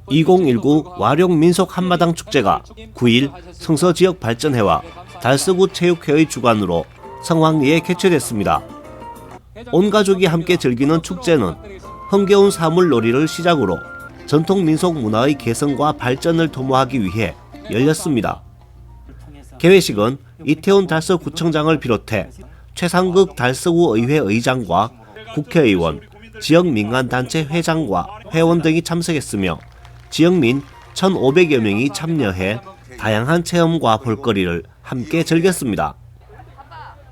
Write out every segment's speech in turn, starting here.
2019 와룡민속 한마당 축제가 9일 성서지역발전회와 달서구 체육회의 주관으로 성황리에 개최됐습니다. 온 가족이 함께 즐기는 축제는 흥겨운 사물놀이를 시작으로 전통 민속 문화의 개성과 발전을 도모하기 위해 열렸습니다. 개회식은 이태원 달서구청장을 비롯해 최상극 달서구 의회 의장과 국회의원, 지역 민간단체 회장과 회원 등이 참석했으며 지역민 1,500여 명이 참여해 다양한 체험과 볼거리를 함께 즐겼습니다.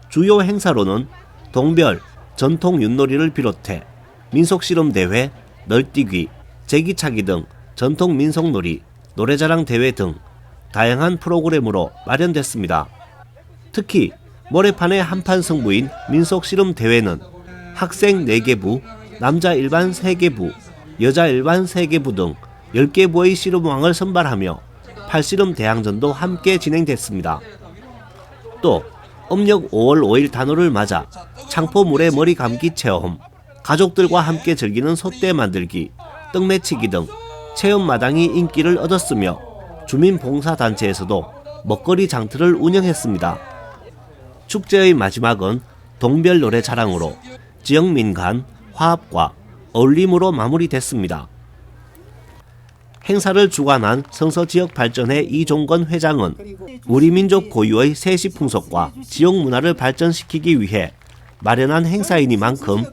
주요 행사로는 동별, 전통 윷놀이를 비롯해 민속실험대회, 널뛰기, 제기차기 등 전통 민속놀이, 노래자랑 대회 등 다양한 프로그램으로 마련됐습니다. 특히 모래판의 한판 승부인 민속실험대회는 학생 4개부, 남자 일반 3개부, 여자 일반 3개부 등 10개부의 씨름왕을 선발하며 팔씨름 대항전도 함께 진행됐습니다. 또 음력 5월 5일 단오를 맞아 창포물에 머리 감기 체험, 가족들과 함께 즐기는 솥대 만들기, 떡매치기 등 체험마당이 인기를 얻었으며 주민봉사단체에서도 먹거리 장터를 운영했습니다. 축제의 마지막은 동별 노래 자랑으로 지역민 간 화합과 어울림으로 마무리됐습니다. 행사를 주관한 성서지역발전회 이종건 회장은 우리 민족 고유의 세시풍속과 지역 문화를 발전시키기 위해 마련한 행사이니만큼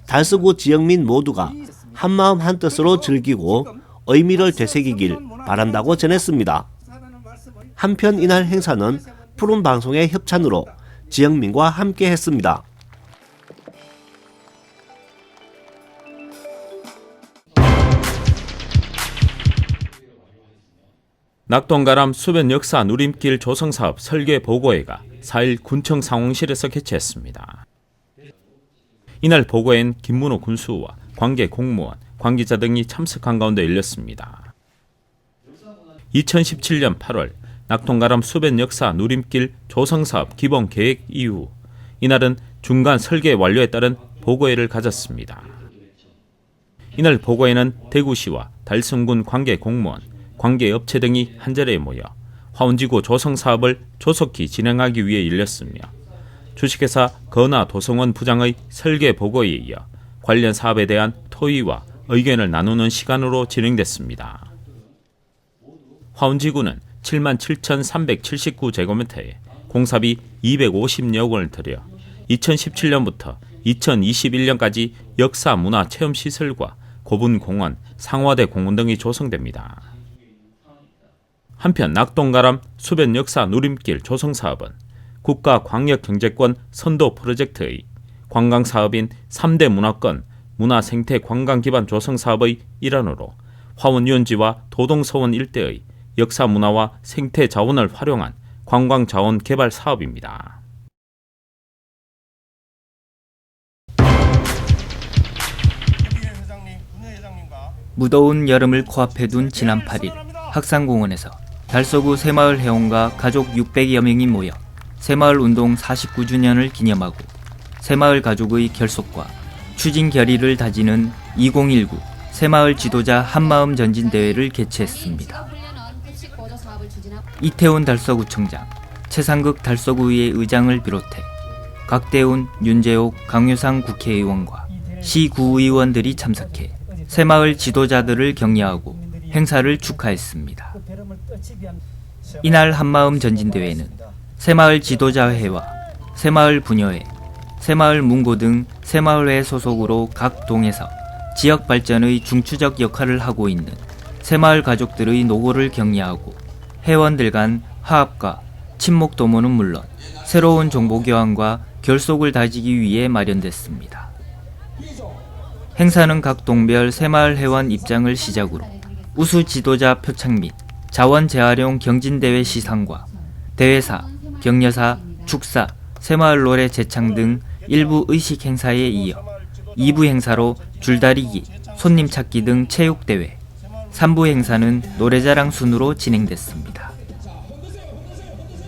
달서구 지역민 모두가 한마음 한뜻으로 즐기고 의미를 되새기길 바란다고 전했습니다. 한편 이날 행사는 푸른 방송의 협찬으로 지역민과 함께 했습니다. 낙동가람 수변 역사 누림길 조성사업 설계 보고회가 4일 군청 상황실에서 개최했습니다. 이날 보고회는 김문호 군수와 관계 공무원, 관계자 등이 참석한 가운데 열렸습니다. 2017년 8월 낙동가람 수변 역사 누림길 조성사업 기본 계획 이후 이날은 중간 설계 완료에 따른 보고회를 가졌습니다. 이날 보고회는 대구시와 달성군 관계 공무원, 관계업체 등이 한자리에 모여 화운지구 조성사업을 조속히 진행하기 위해 열렸으며 주식회사 건화도성원 부장의 설계 보고에 이어 관련 사업에 대한 토의와 의견을 나누는 시간으로 진행됐습니다. 화운지구는 77,379제곱미터에 공사비 250여 원을 들여 2017년부터 2021년까지 역사 문화 체험시설과 고분공원, 상화대 공원 등이 조성됩니다. 한편 낙동가람 수변 역사 누림길 조성사업은 국가광역경제권 선도 프로젝트의 관광사업인 3대 문화권 문화생태관광기반 조성사업의 일환으로 화운유원지와 도동서원 일대의 역사문화와 생태자원을 활용한 관광자원 개발 사업입니다. 무더운 여름을 코앞에 둔 지난 8일 학산공원에서 달서구 새마을 회원과 가족 600여 명이 모여 새마을 운동 49주년을 기념하고 새마을 가족의 결속과 추진 결의를 다지는 2019 새마을 지도자 한마음 전진대회를 개최했습니다. 이태원 달서구청장, 최상극 달서구의회 의장을 비롯해 각대훈, 윤재옥, 강효상 국회의원과 시구의원들이 참석해 새마을 지도자들을 격려하고 행사를 축하했습니다. 이날 한마음 전진대회는 새마을 지도자회와 새마을 부녀회, 새마을 문고 등 새마을회 소속으로 각 동에서 지역 발전의 중추적 역할을 하고 있는 새마을 가족들의 노고를 격려하고 회원들 간 화합과 친목 도모는 물론 새로운 정보 교환과 결속을 다지기 위해 마련됐습니다. 행사는 각 동별 새마을 회원 입장을 시작으로 우수 지도자 표창 및 자원 재활용 경진대회 시상과 대회사, 격려사, 축사, 새마을 노래 제창 등 일부 의식 행사에 이어 2부 행사로 줄다리기, 손님 찾기 등 체육대회, 3부 행사는 노래자랑 순으로 진행됐습니다.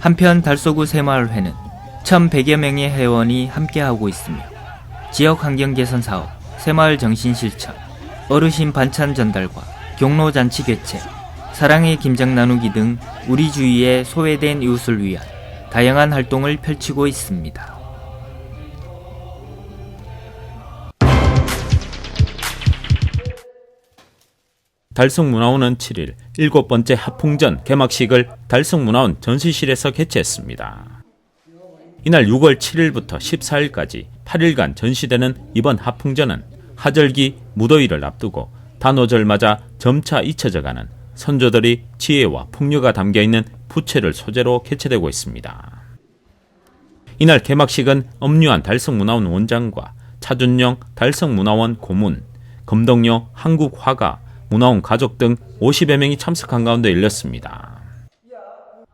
한편 달서구 새마을회는 1,100여 명의 회원이 함께하고 있으며 지역 환경 개선 사업, 새마을 정신 실천, 어르신 반찬 전달과 경로잔치 개최, 사랑의 김장 나누기 등 우리 주위의 소외된 이웃을 위한 다양한 활동을 펼치고 있습니다. 달성문화원은 7일 7번째 하풍전 개막식을 달성문화원 전시실에서 개최했습니다. 이날 6월 7일부터 14일까지 8일간 전시되는 이번 하풍전은 하절기 무더위를 앞두고 단오절 맞아 점차 잊혀져가는 선조들의 지혜와 풍류가 담겨있는 부채를 소재로 개최되고 있습니다. 이날 개막식은 엄유한 달성문화원 원장과 차준영 달성문화원 고문, 검덕료 한국화가 문화원 가족 등 50여 명이 참석한 가운데 열렸습니다.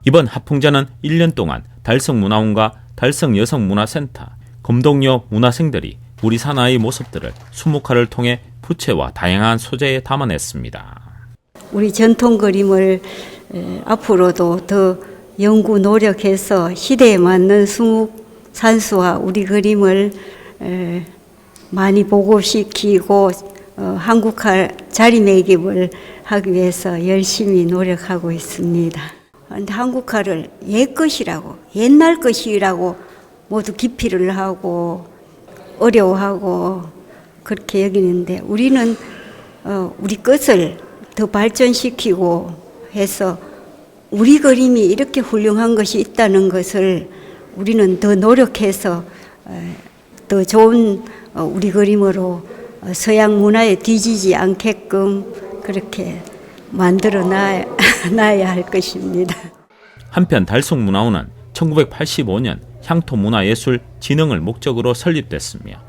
이번 하풍전은 1년 동안 달성문화원과 달성여성문화센터, 검덕료 문화생들이 우리 산하의 모습들을 수묵화를 통해 부채와 다양한 소재에 담아냈습니다. 우리 전통 그림을 앞으로도 더 연구 노력해서 시대에 맞는 수묵 산수와 우리 그림을 많이 보급시키고 한국화 자리매김을 하기 위해서 열심히 노력하고 있습니다. 근데 한국화를 옛 것이라고, 옛날 것이라고 모두 기피를 하고 어려워하고 그렇게 여기는데 우리는 우리 것을 더 발전시키고 해서 우리 그림이 이렇게 훌륭한 것이 있다는 것을 우리는 더 노력해서 더 좋은 우리 그림으로 서양 문화에 뒤지지 않게끔 그렇게 만들어 놔야 할 것입니다. 한편 달성문화원은 1985년 향토문화예술 진흥을 목적으로 설립됐으며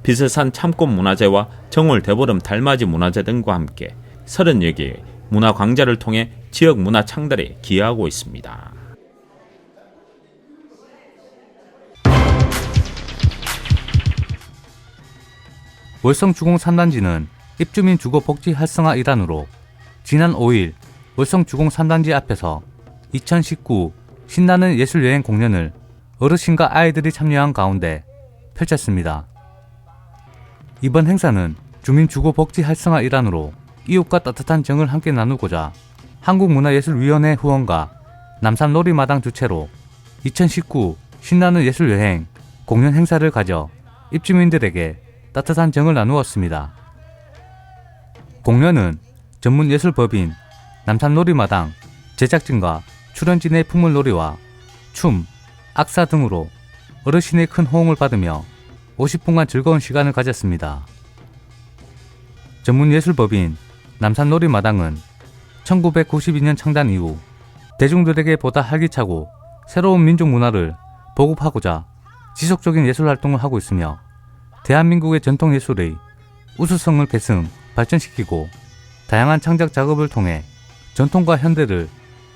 비서산 참꽃문화제와 정월 대보름 달맞이 문화제 등과 함께 30여 개의 문화광자를 통해 지역 문화 창달에 기여하고 있습니다. 월성주공 3단지는 입주민 주거 복지 활성화 일환으로 지난 5일 월성주공 3단지 앞에서 2019 신나는 예술여행 공연을 어르신과 아이들이 참여한 가운데 펼쳤습니다. 이번 행사는 주민 주거 복지 활성화 일환으로 이웃과 따뜻한 정을 함께 나누고자 한국문화예술위원회 후원과 남산놀이마당 주최로 2019 신나는 예술여행 공연 행사를 가져 입주민들에게 따뜻한 정을 나누었습니다. 공연은 전문예술법인 남산놀이마당 제작진과 출연진의 풍물놀이와 춤, 악사 등으로 어르신의 큰 호응을 받으며 50분간 즐거운 시간을 가졌습니다. 전문예술법인 남산놀이마당은 1992년 창단 이후 대중들에게 보다 활기차고 새로운 민족 문화를 보급하고자 지속적인 예술 활동을 하고 있으며 대한민국의 전통 예술의 우수성을 계승, 발전시키고 다양한 창작 작업을 통해 전통과 현대를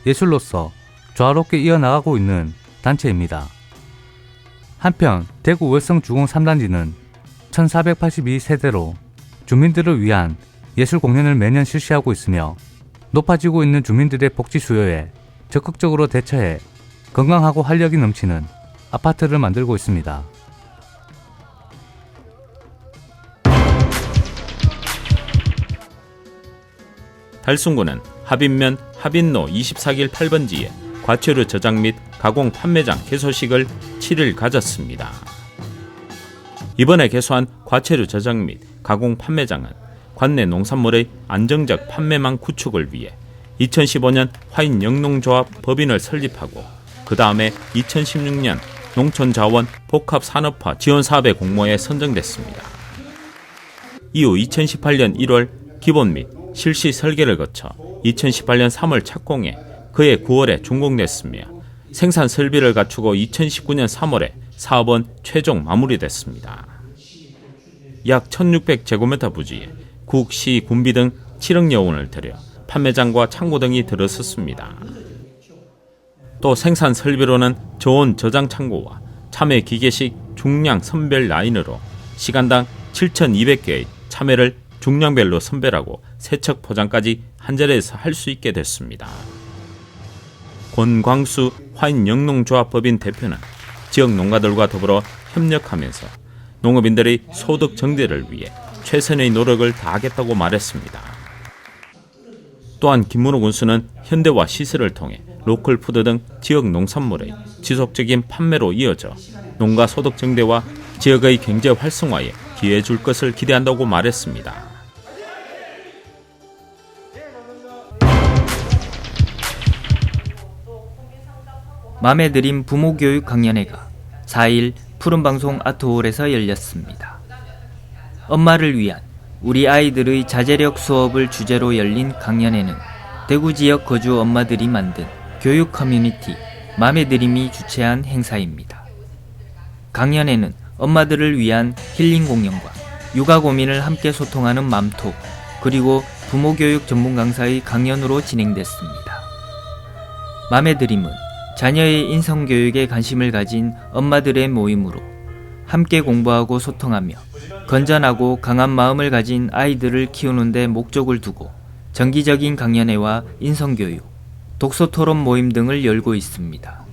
예술로서 조화롭게 이어나가고 있는 단체입니다. 한편 대구 월성주공 3단지는 1482세대로 주민들을 위한 예술 공연을 매년 실시하고 있으며 높아지고 있는 주민들의 복지 수요에 적극적으로 대처해 건강하고 활력이 넘치는 아파트를 만들고 있습니다. 달순구는 합인면 합인로 24길 8번지에 과체류 저장 및 가공 판매장 개소식을 7일 가졌습니다. 이번에 개소한 과체류 저장 및 가공 판매장은 관내 농산물의 안정적 판매망 구축을 위해 2015년 화인 영농조합 법인을 설립하고 그 다음에 2016년 농촌자원 복합산업화 지원사업의 공모에 선정됐습니다. 이후 2018년 1월 기본 및 실시 설계를 거쳐 2018년 3월 착공해 그해 9월에 준공됐으며 생산 설비를 갖추고 2019년 3월에 사업은 최종 마무리됐습니다. 약 1600제곱미터 부지에 국, 시, 군비 등 7억여 원을 들여 판매장과 창고 등이 들어섰습니다. 또 생산 설비로는 저온 저장 창고와 참외 기계식 중량 선별 라인으로 시간당 7,200개의 참외를 중량별로 선별하고 세척 포장까지 한 자리에서 할 수 있게 됐습니다. 권광수 화인영농조합법인 대표는 지역 농가들과 더불어 협력하면서 농업인들의 소득 증대를 위해 최선의 노력을 다하겠다고 말했습니다. 또한 김문호 군수는 현대화 시설을 통해 로컬 푸드 등 지역 농산물의 지속적인 판매로 이어져 농가 소득 증대와 지역의 경제 활성화에 기여해 줄 것을 기대한다고 말했습니다. 맘에 들인 부모교육 강연회가 4일 푸른방송 아트홀에서 열렸습니다. 엄마를 위한 우리 아이들의 자제력 수업을 주제로 열린 강연회는 대구 지역 거주 엄마들이 만든 교육 커뮤니티 맘에 들임이 주최한 행사입니다. 강연회는 엄마들을 위한 힐링 공연과 육아 고민을 함께 소통하는 맘톡, 그리고 부모교육 전문 강사의 강연으로 진행됐습니다. 맘에 들임은 자녀의 인성교육에 관심을 가진 엄마들의 모임으로 함께 공부하고 소통하며 건전하고 강한 마음을 가진 아이들을 키우는 데 목적을 두고 정기적인 강연회와 인성교육, 독서토론 모임 등을 열고 있습니다.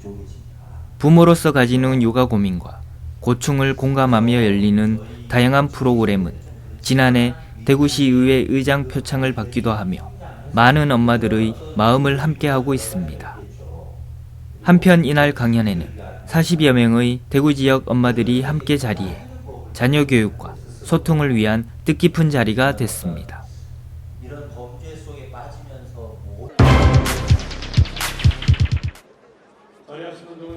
부모로서 가지는 육아 고민과 고충을 공감하며 열리는 다양한 프로그램은 지난해 대구시 의회 의장 표창을 받기도 하며 많은 엄마들의 마음을 함께하고 있습니다. 한편 이날 강연회는 40여 명의 대구 지역 엄마들이 함께 자리해 자녀 교육과 소통을 위한 뜻깊은 자리가 됐습니다.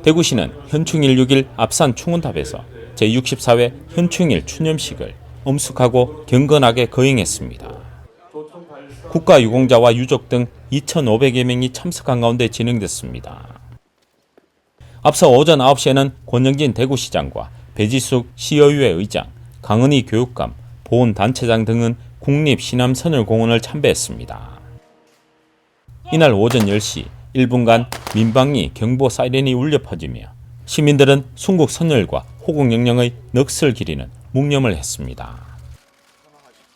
대구시는 현충일 6일 앞산 충원탑에서 제64회 현충일 추념식을 엄숙하고 경건하게 거행했습니다. 국가유공자와 유족 등 2,500여 명이 참석한 가운데 진행됐습니다. 앞서 오전 9시에는 권영진 대구시장과 배지숙 시의회 의장, 강은희 교육감, 보훈단체장 등은 국립시남선열공원을 참배했습니다. 이날 오전 10시 1분간 민방위 경보 사이렌이 울려 퍼지며 시민들은 순국 선열과 호국영령의 넋을 기리는 묵념을 했습니다.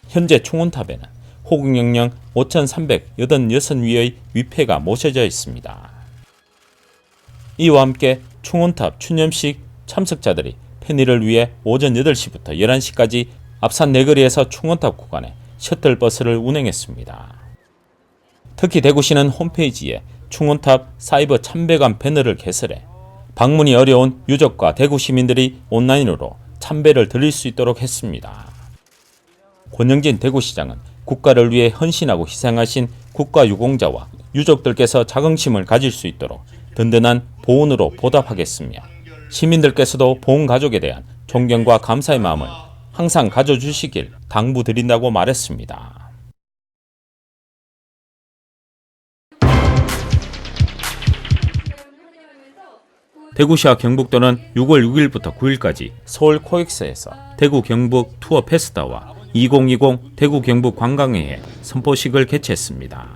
현재 충원탑에는 호국영령 5,386위의 위패가 모셔져 있습니다. 이와 함께 충원탑 추념식 참석자들이 편의를 위해 오전 8시부터 11시까지 앞산 내거리에서 충원탑 구간에 셔틀버스를 운행했습니다. 특히 대구시는 홈페이지에 충원탑 사이버 참배관 배너를 개설해 방문이 어려운 유족과 대구 시민들이 온라인으로 참배를 드릴 수 있도록 했습니다. 권영진 대구시장은 국가를 위해 헌신하고 희생하신 국가유공자와 유족들께서 자긍심을 가질 수 있도록 든든한 보훈으로 보답하겠으며 시민들께서도 보훈 가족에 대한 존경과 감사의 마음을 항상 가져주시길 당부드린다고 말했습니다. 대구시와 경북도는 6월 6일부터 9일까지 서울 코엑스에서 대구 경북 투어 페스타와 2020 대구 경북 관광회의 선포식을 개최했습니다.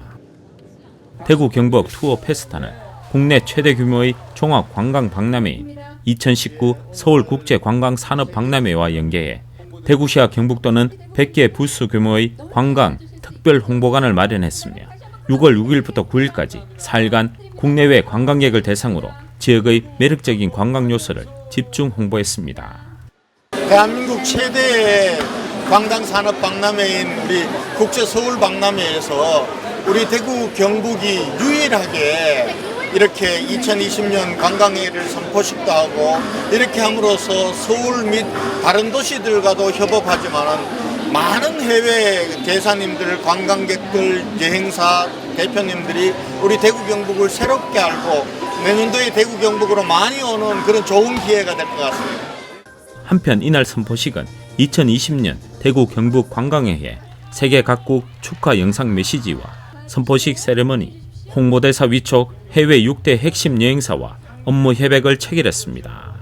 대구 경북 투어 페스타는 국내 최대 규모의 종합 관광 박람회인 2019 서울국제관광산업박람회와 연계해 대구시와 경북도는 100개 부스 규모의 관광 특별 홍보관을 마련했으며 6월 6일부터 9일까지 4일간 국내외 관광객을 대상으로 지역의 매력적인 관광 요소를 집중 홍보했습니다. 대한민국 최대의 관광산업박람회인 우리 국제서울박람회에서 우리 대구 경북이 유일하게 이렇게 2020년 관광회를 선포식도 하고 이렇게 함으로써 서울 및 다른 도시들과도 협업하지만 많은 해외 대사님들, 관광객들, 여행사 대표님들이 우리 대구 경북을 새롭게 알고 내년도에 대구 경북으로 많이 오는 그런 좋은 기회가 될 것 같습니다. 한편 이날 선포식은 2020년 대구 경북 관광회에 세계 각국 축하 영상 메시지와 선포식 세레머니, 홍보대사 위촉 해외 6대 핵심 여행사와 업무 협약을 체결했습니다.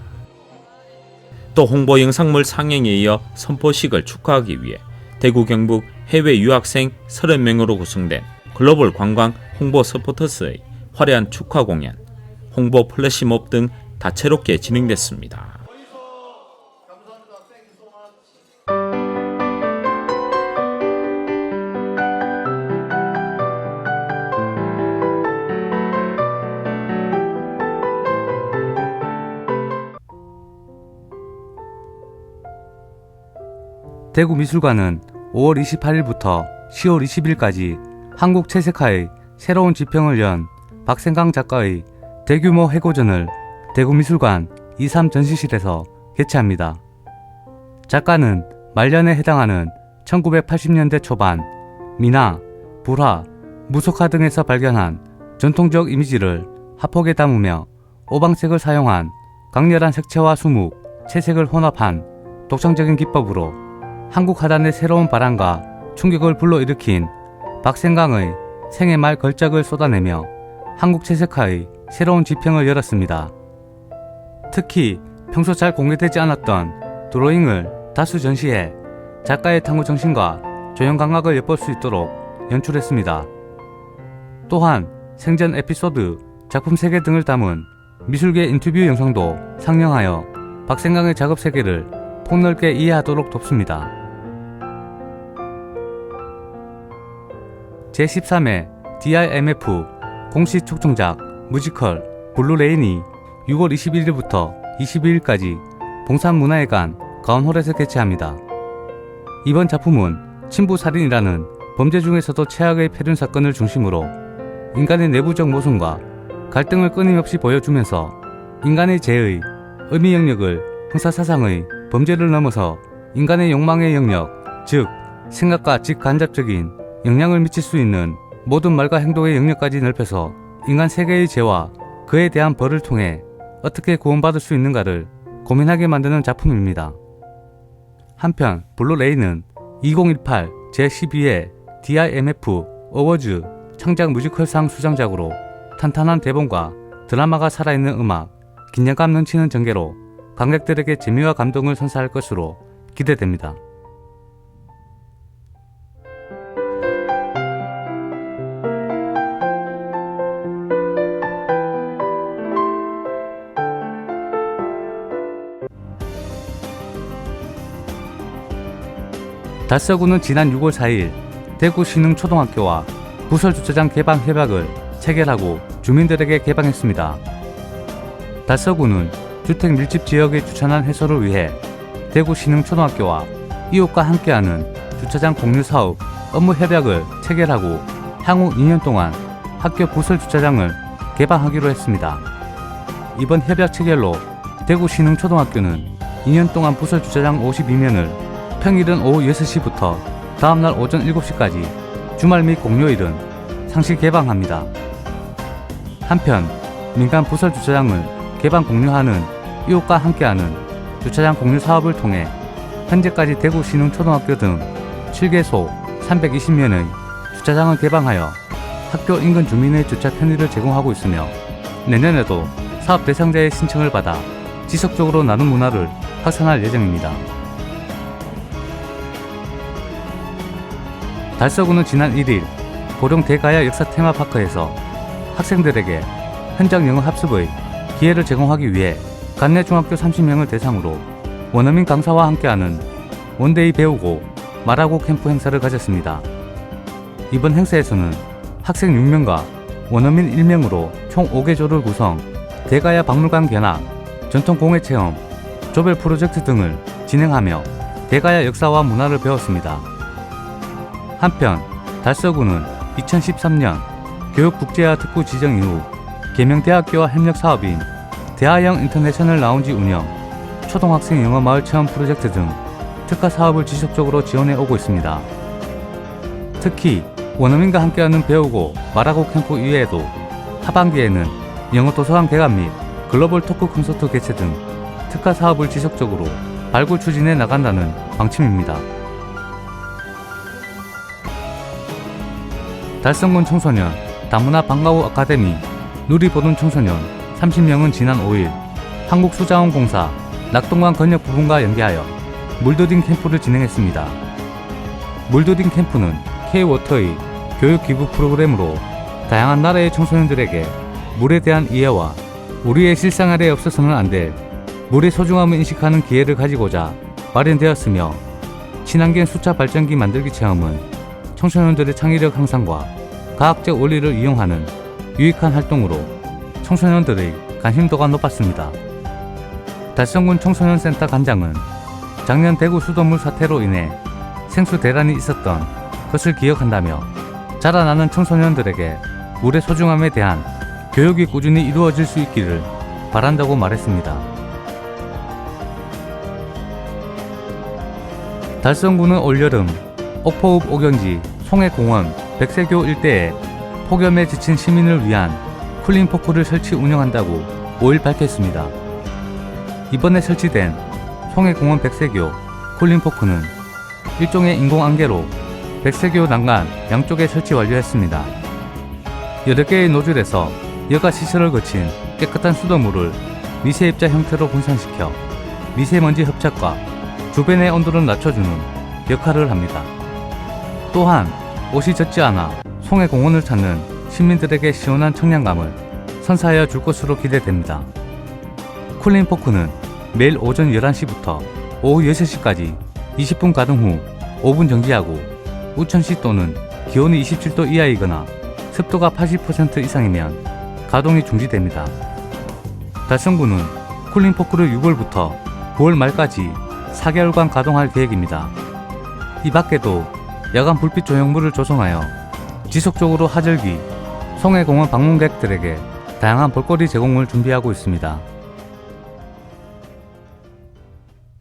또 홍보 영상물 상영에 이어 선포식을 축하하기 위해 대구 경북 해외 유학생 30명으로 구성된 글로벌 관광 홍보 서포터스의 화려한 축하 공연, 홍보 플래시몹 등 다채롭게 진행됐습니다. 대구미술관은 5월 28일부터 10월 20일까지 한국 채색화의 새로운 지평을 연 박생강 작가의 대규모 해고전을 대구미술관 23 전시실에서 개최합니다. 작가는 말년에 해당하는 1980년대 초반 미나, 불화, 무속화 등에서 발견한 전통적 이미지를 화폭에 담으며 오방색을 사용한 강렬한 색채와 수묵, 채색을 혼합한 독창적인 기법으로 한국 화단의 새로운 바람과 충격을 불러일으킨 박생강의 생애 말 걸작을 쏟아내며 한국 채색화의 새로운 지평을 열었습니다. 특히 평소 잘 공개되지 않았던 드로잉을 다수 전시해 작가의 탐구 정신과 조형 감각을 엿볼 수 있도록 연출했습니다. 또한 생전 에피소드, 작품 세계 등을 담은 미술계 인터뷰 영상도 상영하여 박생강의 작업 세계를 폭넓게 이해하도록 돕습니다. 제13회 DIMF 공식 초청작 뮤지컬 블루레인이 6월 21일부터 22일까지 봉산문화회관 가온홀에서 개최합니다. 이번 작품은 친부살인이라는 범죄 중에서도 최악의 폐륜 사건을 중심으로 인간의 내부적 모순과 갈등을 끊임없이 보여주면서 인간의 죄의 의미 영역을 형사사상의 범죄를 넘어서 인간의 욕망의 영역, 즉 생각과 직간접적인 영향을 미칠 수 있는 모든 말과 행동의 영역까지 넓혀서 인간 세계의 죄와 그에 대한 벌을 통해 어떻게 구원받을 수 있는가를 고민하게 만드는 작품입니다. 한편 블루레인은 2018 제12회 DIMF 어워즈 창작 뮤지컬상 수상작으로 탄탄한 대본과 드라마가 살아있는 음악, 긴장감 넘치는 전개로 관객들에게 재미와 감동을 선사할 것으로 기대됩니다. 달서구는 지난 6월 4일 대구 신흥초등학교와 부설주차장 개방 협약을 체결하고 주민들에게 개방했습니다. 달서구는 주택 밀집 지역의 주차난 해소를 위해 대구 신흥초등학교와 이웃과 함께하는 주차장 공유 사업 업무 협약을 체결하고 향후 2년 동안 학교 부설주차장을 개방하기로 했습니다. 이번 협약 체결로 대구 신흥초등학교는 2년 동안 부설주차장 52면을 평일은 오후 6시부터 다음날 오전 7시까지, 주말 및 공휴일은 상시 개방합니다. 한편 민간 부설 주차장을 개방 공유하는 이웃과 함께하는 주차장 공유 사업을 통해 현재까지 대구 신흥초등학교 등 7개소 320면의 주차장을 개방하여 학교 인근 주민의 주차 편의를 제공하고 있으며 내년에도 사업 대상자의 신청을 받아 지속적으로 나눔 문화를 확산할 예정입니다. 달서구는 지난 1일 고령 대가야 역사 테마파크에서 학생들에게 현장 영어 학습의 기회를 제공하기 위해 관내 중학교 30명을 대상으로 원어민 강사와 함께하는 원데이 배우고 말하고 캠프 행사를 가졌습니다. 이번 행사에서는 학생 6명과 원어민 1명으로 총 5개조를 구성, 대가야 박물관 견학, 전통 공예 체험, 조별 프로젝트 등을 진행하며 대가야 역사와 문화를 배웠습니다. 한편 달서구는 2013년 교육국제화 특구 지정 이후 계명대학교와 협력 사업인 대하영 인터내셔널 라운지 운영, 초등학생 영어 마을 체험 프로젝트 등 특화 사업을 지속적으로 지원해 오고 있습니다. 특히 원어민과 함께하는 배우고 말하고 캠프 이외에도 하반기에는 영어 도서관 개관 및 글로벌 토크 콘서트 개최 등 특화 사업을 지속적으로 발굴 추진해 나간다는 방침입니다. 달성군 청소년 다문화 방과후 아카데미 누리보는 청소년 30명은 지난 5일 한국수자원공사 낙동강 건역 부분과 연계하여 물드딩 캠프를 진행했습니다. 물드딩 캠프는 K-워터의 교육기부 프로그램으로 다양한 나라의 청소년들에게 물에 대한 이해와 우리의 실생활에 없어서는 안 될 물의 소중함을 인식하는 기회를 가지고자 마련되었으며, 친환경 수차 발전기 만들기 체험은 청소년들의 창의력 향상과 과학적 원리를 이용하는 유익한 활동으로 청소년들의 관심도가 높았습니다. 달성군 청소년센터 관장은 작년 대구 수돗물 사태로 인해 생수 대란이 있었던 것을 기억한다며 자라나는 청소년들에게 물의 소중함에 대한 교육이 꾸준히 이루어질 수 있기를 바란다고 말했습니다. 달성군은 올여름 옥포읍 오경지 송해공원 백세교 일대에 폭염에 지친 시민을 위한 쿨링포크를 설치 운영한다고 5일 밝혔습니다. 이번에 설치된 송해공원 백세교 쿨링포크는 일종의 인공안개로 백세교 난간 양쪽에 설치 완료했습니다. 8개의 노즐에서 여가 시설을 거친 깨끗한 수돗물을 미세입자 형태로 분산시켜 미세먼지 흡착과 주변의 온도를 낮춰주는 역할을 합니다. 또한 옷이 젖지 않아 송해공원을 찾는 시민들에게 시원한 청량감을 선사하여 줄 것으로 기대됩니다. 쿨링포크는 매일 오전 11시부터 오후 6시까지 20분 가동 후 5분 정지하고 우천시 또는 기온이 27도 이하이거나 습도가 80% 이상이면 가동이 중지됩니다. 달성군은 쿨링포크를 6월부터 9월 말까지 4개월간 가동할 계획입니다. 이 밖에도 야간 불빛 조형물을 조성하여 지속적으로 하절기, 송해공원 방문객들에게 다양한 볼거리 제공을 준비하고 있습니다.